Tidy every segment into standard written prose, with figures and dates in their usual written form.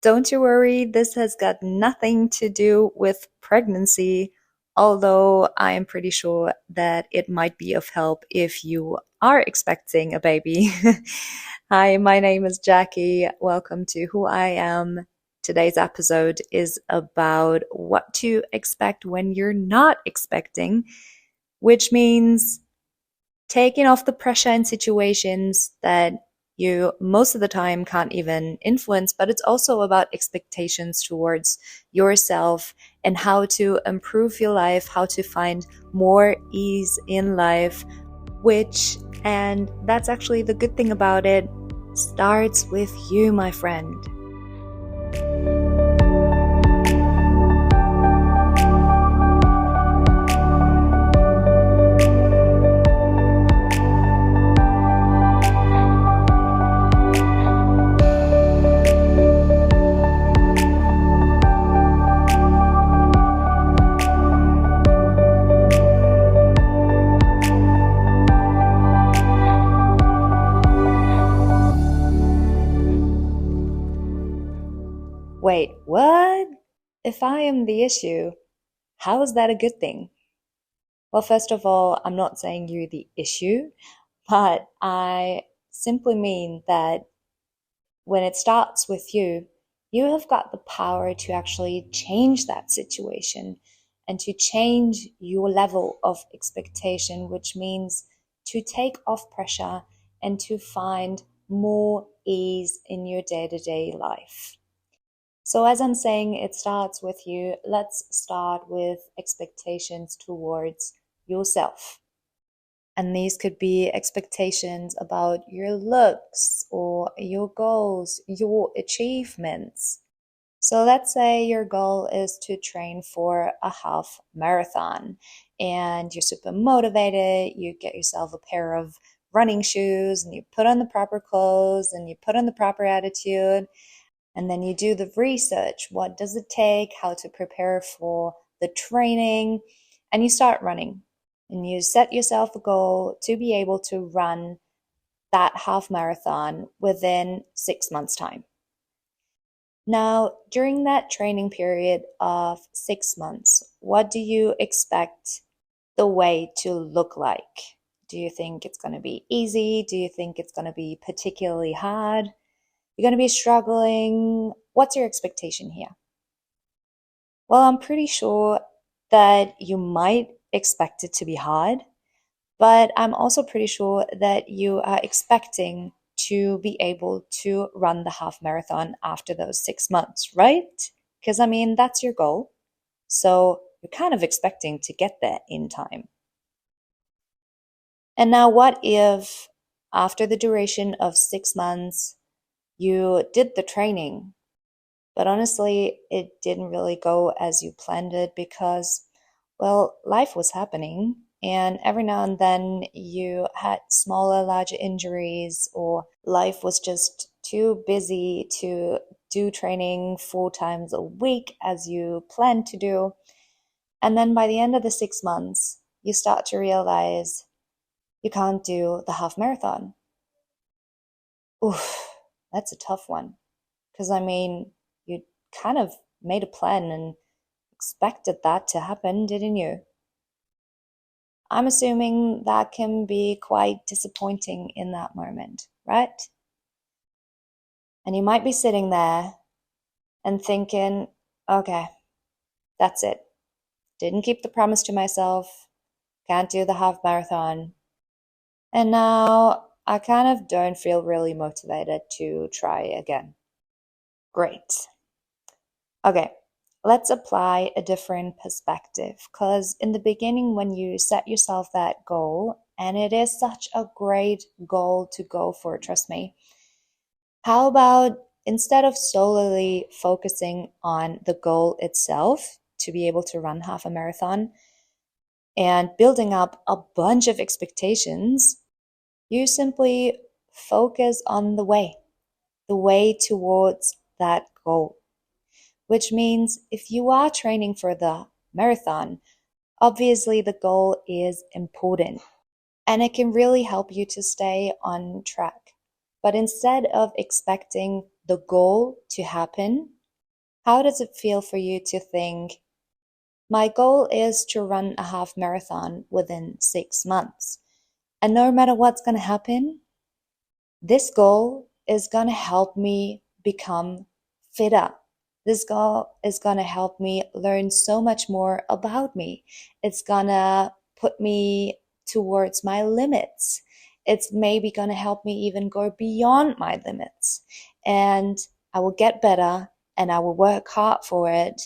Don't you worry, this has got nothing to do with pregnancy, although I am pretty sure that it might be of help if you are expecting a baby. Hi, my name is Jackie. Welcome to Who I Am. Today's episode is about what to expect when you're not expecting, which means taking off the pressure in situations that you most of the time can't even influence, but it's also about expectations towards yourself and how to improve your life, how to find more ease in life, and that's actually the good thing about it, starts with you, my friend. Wait, what? If I am the issue, how is that a good thing? Well, first of all, I'm not saying you're the issue, but I simply mean that when it starts with you, you have got the power to actually change that situation and to change your level of expectation, which means to take off pressure and to find more ease in your day-to-day life. So, as I'm saying, it starts with you. Let's start with expectations towards yourself. And these could be expectations about your looks or your goals, your achievements. So, let's say your goal is to train for a half marathon and you're super motivated. You get yourself a pair of running shoes and you put on the proper clothes and you put on the proper attitude. And then you do the research. What does it take? How to prepare for the training? And you start running. And you set yourself a goal to be able to run that half marathon within 6 months' time. Now, during that training period of 6 months, what do you expect the way to look like? Do you think it's going to be easy? Do you think it's going to be particularly hard? You're going to be struggling. What's your expectation here? Well, I'm pretty sure that you might expect it to be hard, but I'm also pretty sure that you are expecting to be able to run the half marathon after those 6 months, right? Because I mean, that's your goal. So you're kind of expecting to get there in time. And now, what if after the duration of 6 months, you did the training, but honestly, it didn't really go as you planned it because, well, life was happening. And every now and then you had smaller, larger injuries, or life was just too busy to do training 4 times a week as you planned to do. And then by the end of the 6 months, you start to realize you can't do the half marathon. Oof, that's a tough one. Because I mean, you kind of made a plan and expected that to happen, didn't you? I'm assuming that can be quite disappointing in that moment, right? And you might be sitting there and thinking, okay, that's it. Didn't keep the promise to myself, can't do the half marathon. And now I kind of don't feel really motivated to try again. Great. Okay, let's apply a different perspective because in the beginning, when you set yourself that goal, and it is such a great goal to go for, trust me, how about instead of solely focusing on the goal itself to be able to run half a marathon and building up a bunch of expectations, you simply focus on the way towards that goal. Which means if you are training for the marathon, obviously the goal is important and it can really help you to stay on track. But instead of expecting the goal to happen, how does it feel for you to think, my goal is to run a half marathon within 6 months? And no matter what's going to happen, this goal is going to help me become fitter. This goal is going to help me learn so much more about me. It's going to put me towards my limits. It's maybe going to help me even go beyond my limits. And I will get better and I will work hard for it.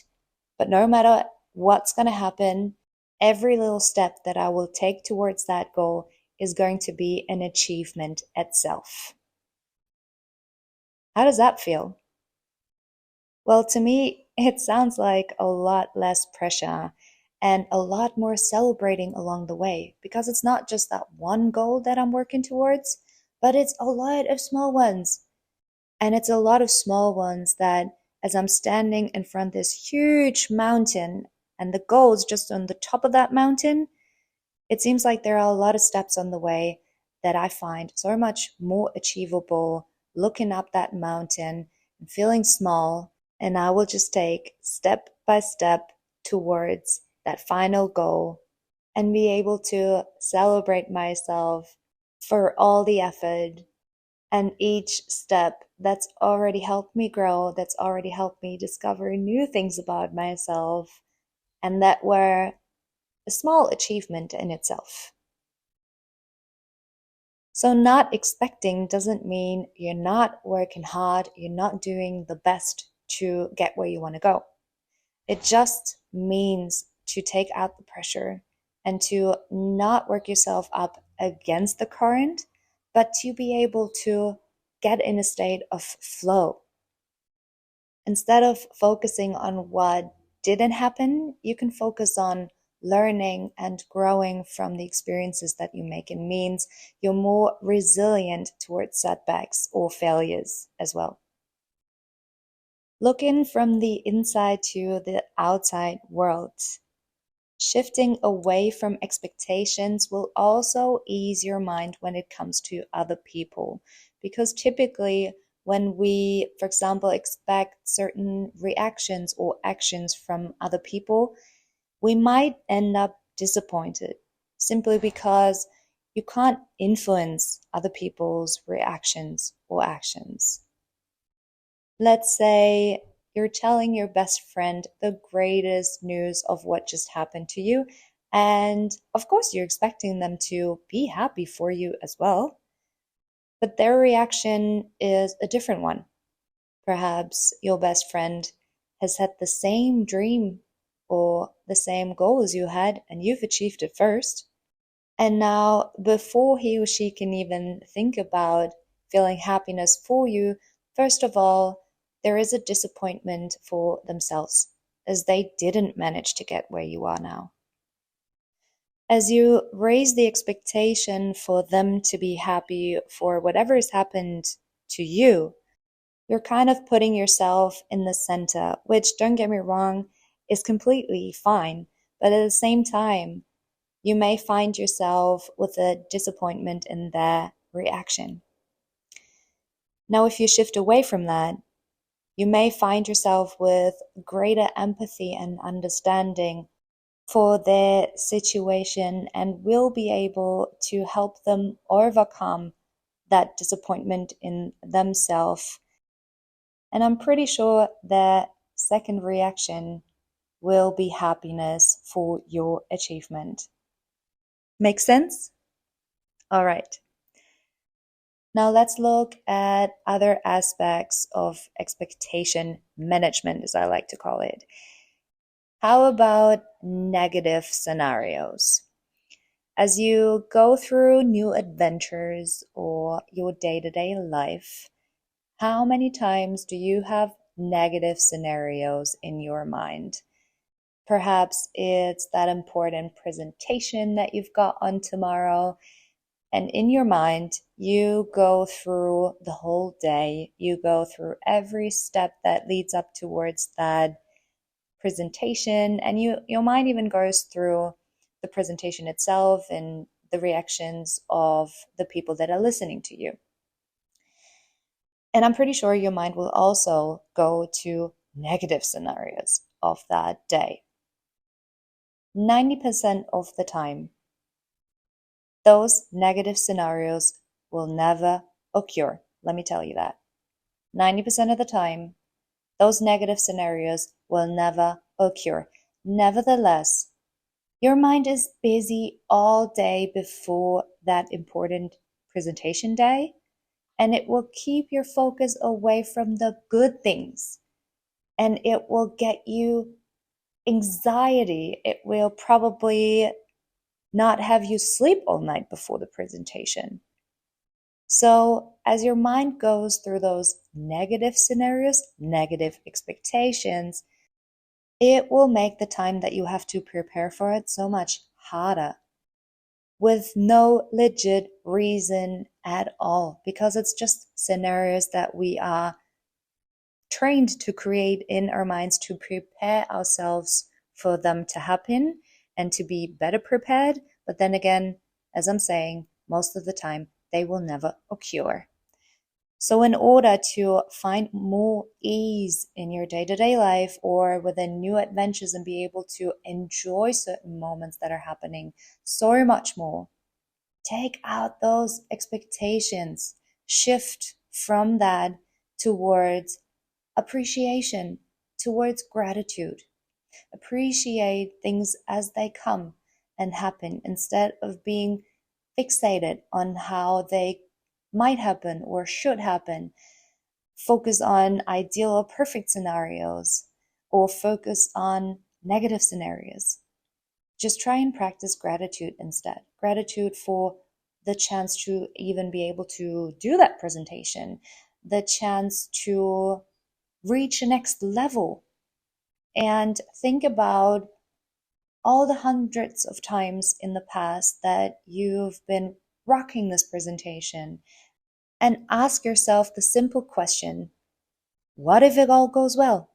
But no matter what's going to happen, every little step that I will take towards that goal is going to be an achievement itself. How does that feel? Well, to me, it sounds like a lot less pressure and a lot more celebrating along the way, because it's not just that one goal that I'm working towards, but it's a lot of small ones. And it's a lot of small ones that, as I'm standing in front of this huge mountain and the goal is just on the top of that mountain, it seems like there are a lot of steps on the way that I find so much more achievable looking up that mountain and feeling small. And I will just take step by step towards that final goal and be able to celebrate myself for all the effort and each step that's already helped me grow, that's already helped me discover new things about myself, and that were a small achievement in itself. So, not expecting doesn't mean you're not working hard, you're not doing the best to get where you want to go. It just means to take out the pressure and to not work yourself up against the current, but to be able to get in a state of flow. Instead of focusing on what didn't happen, you can focus on learning and growing from the experiences that you make. It means you're more resilient towards setbacks or failures as well. Looking from the inside to the outside world. Shifting away from expectations will also ease your mind when it comes to other people. Because typically, when we, for example, expect certain reactions or actions from other people, we might end up disappointed simply because you can't influence other people's reactions or actions. Let's say you're telling your best friend the greatest news of what just happened to you. And of course, you're expecting them to be happy for you as well. But their reaction is a different one. Perhaps your best friend has had the same dream or the same goal as you had, and you've achieved it first. And now, before he or she can even think about feeling happiness for you, first of all, there is a disappointment for themselves as they didn't manage to get where you are now. As you raise the expectation for them to be happy for whatever has happened to you, you're kind of putting yourself in the center, which, don't get me wrong, is completely fine. But at the same time, you may find yourself with a disappointment in their reaction. Now, if you shift away from that, you may find yourself with greater empathy and understanding for their situation and will be able to help them overcome that disappointment in themselves. And I'm pretty sure their second reaction will be happiness for your achievement. Make sense? All right. Now let's look at other aspects of expectation management, as I like to call it. How about negative scenarios? As you go through new adventures or your day-to-day life, how many times do you have negative scenarios in your mind? Perhaps it's that important presentation that you've got on tomorrow. And in your mind, you go through the whole day, you go through every step that leads up towards that presentation, and your mind even goes through the presentation itself and the reactions of the people that are listening to you. And I'm pretty sure your mind will also go to negative scenarios of that day. 90% of the time, those negative scenarios will never occur. Let me tell you that. 90% of the time, those negative scenarios will never occur. Nevertheless, your mind is busy all day before that important presentation day, and it will keep your focus away from the good things, and it will get you anxiety. It will probably not have you sleep all night before the presentation. So, as your mind goes through those negative scenarios, negative expectations, it will make the time that you have to prepare for it so much harder with no legit reason at all, because it's just scenarios that we are trained to create in our minds to prepare ourselves for them to happen and to be better prepared. But then again, as I'm saying, most of the time they will never occur. So in order to find more ease in your day-to-day life or within new adventures and be able to enjoy certain moments that are happening so much more, take out those expectations, shift from that towards appreciation, towards gratitude. Appreciate things as they come and happen instead of being fixated on how they might happen or should happen. Focus on ideal or perfect scenarios or focus on negative scenarios. Just try and practice gratitude instead. Gratitude for the chance to even be able to do that presentation, the chance to reach the next level, and think about all the hundreds of times in the past that you've been rocking this presentation, and ask yourself the simple question, what if it all goes well?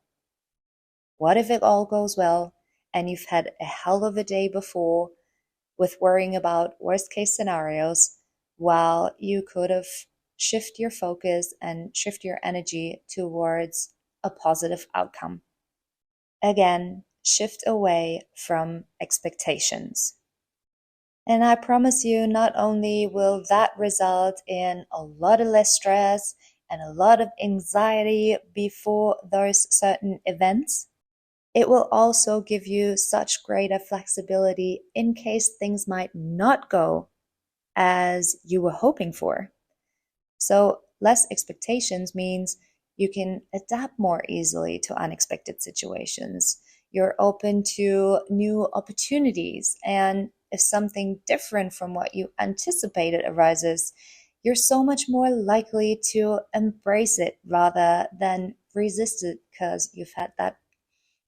What if it all goes well and you've had a hell of a day before with worrying about worst case scenarios, while you could have shift your focus and shift your energy towards a positive outcome? Again, shift away from expectations. And I promise you, not only will that result in a lot of less stress and a lot of anxiety before those certain events, it will also give you such greater flexibility in case things might not go as you were hoping for. So less expectations means you can adapt more easily to unexpected situations. You're open to new opportunities. And if something different from what you anticipated arises, you're so much more likely to embrace it rather than resist it because you've had that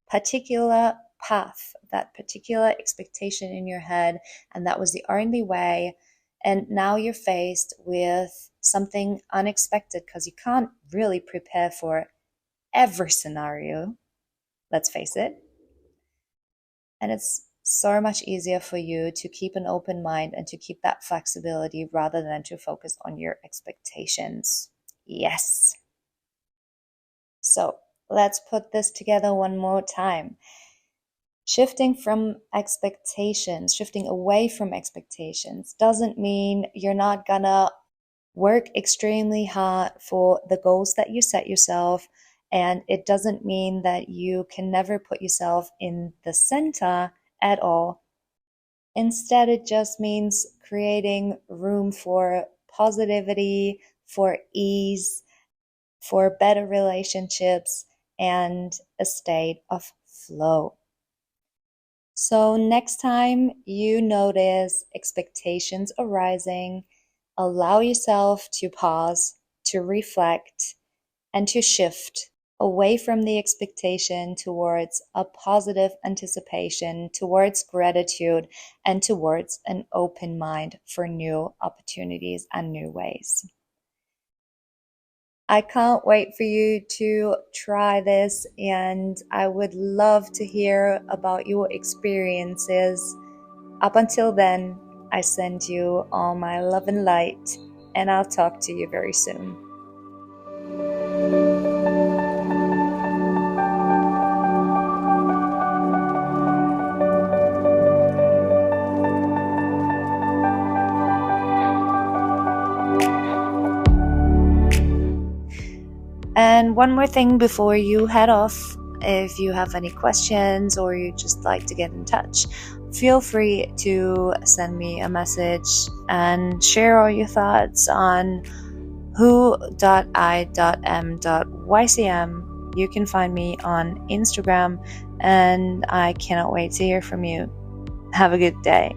particular path, that particular expectation in your head, and that was the only way. And now you're faced with something unexpected because you can't really prepare for every scenario, let's face it. And it's so much easier for you to keep an open mind and to keep that flexibility rather than to focus on your expectations. Yes. So let's put this together one more time. Shifting from expectations, shifting away from expectations doesn't mean you're not gonna work extremely hard for the goals that you set yourself. And it doesn't mean that you can never put yourself in the center at all. Instead, it just means creating room for positivity, for ease, for better relationships, and a state of flow. So next time you notice expectations arising, allow yourself to pause, to reflect, and to shift away from the expectation towards a positive anticipation, towards gratitude, and towards an open mind for new opportunities and new ways. I can't wait for you to try this, and I would love to hear about your experiences. Up until then, I send you all my love and light, and I'll talk to you very soon. And one more thing before you head off, if you have any questions or you just like to get in touch, feel free to send me a message and share all your thoughts on who.I.M.YCM. You can find me on Instagram, and I cannot wait to hear from you. Have a good day.